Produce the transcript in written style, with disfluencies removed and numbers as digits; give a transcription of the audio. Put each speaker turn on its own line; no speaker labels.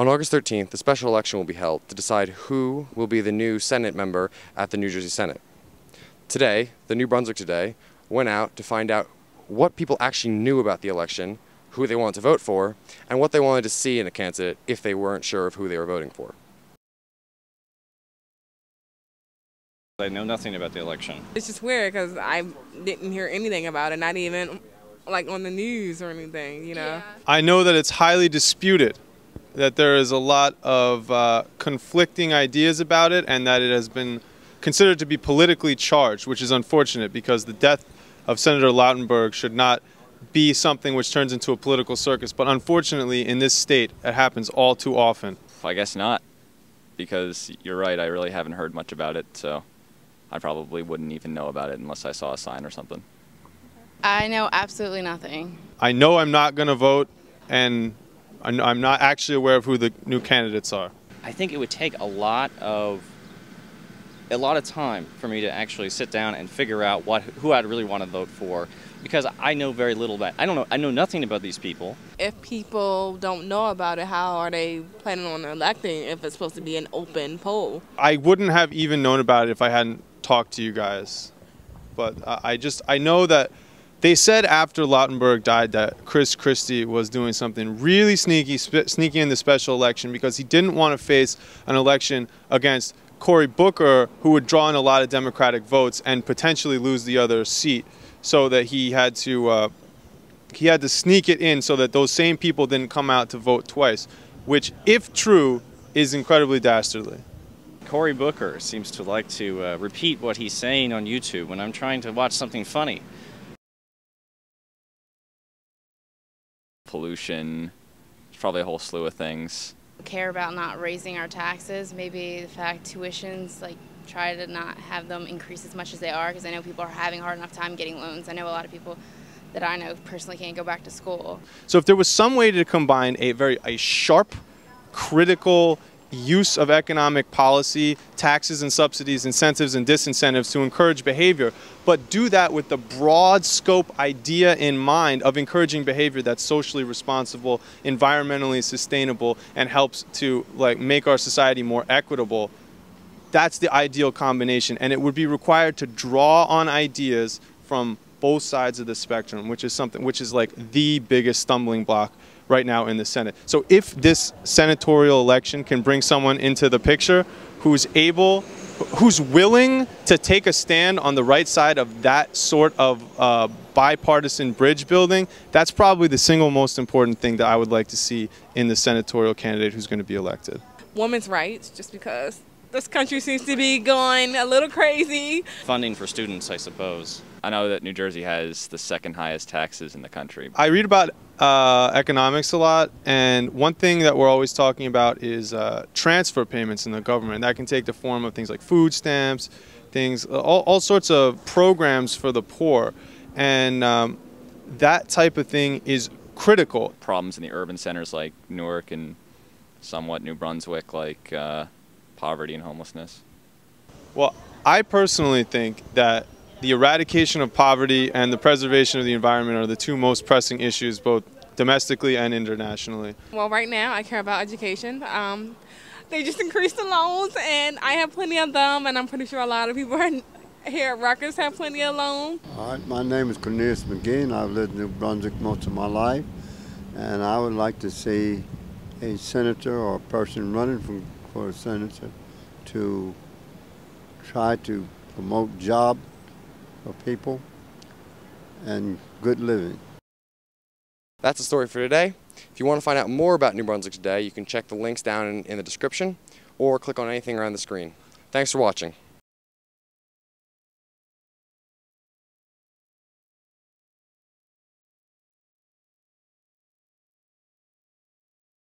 On August 13th, the special election will be held to decide who will be the new Senate member at the New Jersey Senate. Today, the New Brunswick Today went out to find out what people actually knew about the election, who they wanted to vote for, and what they wanted to see in a candidate if they weren't sure of who they were voting for.
I know nothing about the election.
It's just weird because I didn't hear anything about it, not even like on the news or anything, you know.
Yeah. I know that it's highly disputed, that there is a lot of conflicting ideas about it, and that it has been considered to be politically charged, which is unfortunate because the death of Senator Lautenberg should not be something which turns into a political circus. But unfortunately, in this state, it happens all too often.
I guess not, because you're right, I really haven't heard much about it, so I probably wouldn't even know about it unless I saw a sign or something.
I know absolutely nothing.
I know I'm not going to vote, and I'm not actually aware of who the new candidates are.
I think it would take a lot of time for me to actually sit down and figure out who I'd really want to vote for, because I know very little about. I know nothing about these people.
If people don't know about it, how are they planning on electing if it's supposed to be an open poll?
I wouldn't have even known about it if I hadn't talked to you guys. But I know that they said after Lautenberg died that Chris Christie was doing something really sneaky in the special election because he didn't want to face an election against Cory Booker, who would draw in a lot of Democratic votes and potentially lose the other seat, so that he had to sneak it in so that those same people didn't come out to vote twice, which, if true, is incredibly dastardly.
Cory Booker seems to like to repeat what he's saying on YouTube when I'm trying to watch something funny.
Pollution, there's probably a whole slew of things.
Care about not raising our taxes, maybe the fact tuitions, like try to not have them increase as much as they are, because I know people are having a hard enough time getting loans. I know a lot of people that I know personally can't go back to school.
So if there was some way to combine a sharp, critical use of economic policy, taxes and subsidies, incentives and disincentives to encourage behavior, but do that with the broad scope idea in mind of encouraging behavior that's socially responsible, environmentally sustainable, and helps to make our society more equitable, that's the ideal combination. And it would be required to draw on ideas from both sides of the spectrum, which is like the biggest stumbling block right now in the Senate. So if this senatorial election can bring someone into the picture who's willing to take a stand on the right side of that sort of bipartisan bridge building, that's probably the single most important thing that I would like to see in the senatorial candidate who's going to be elected.
Women's rights, just because this country seems to be going a little crazy.
Funding for students, I suppose.
I know that New Jersey has the second highest taxes in the country.
I read about economics a lot, and one thing that we're always talking about is transfer payments in the government. That can take the form of things like food stamps, all sorts of programs for the poor, and that type of thing is critical.
Problems in the urban centers like Newark and somewhat New Brunswick, like poverty and homelessness.
Well, I personally think that the eradication of poverty and the preservation of the environment are the two most pressing issues, both domestically and internationally.
Well, right now I care about education. They just increased the loans, and I have plenty of them, and I'm pretty sure a lot of people here at Rutgers have plenty of loans.
All right, my name is Cornelius McGee, and I've lived in New Brunswick most of my life, and I would like to see a senator or a person running for a senator to try to promote jobs for people and good living.
That's the story for today. If you want to find out more about New Brunswick Today, you can check the links down in the description or click on anything around the screen. Thanks for watching.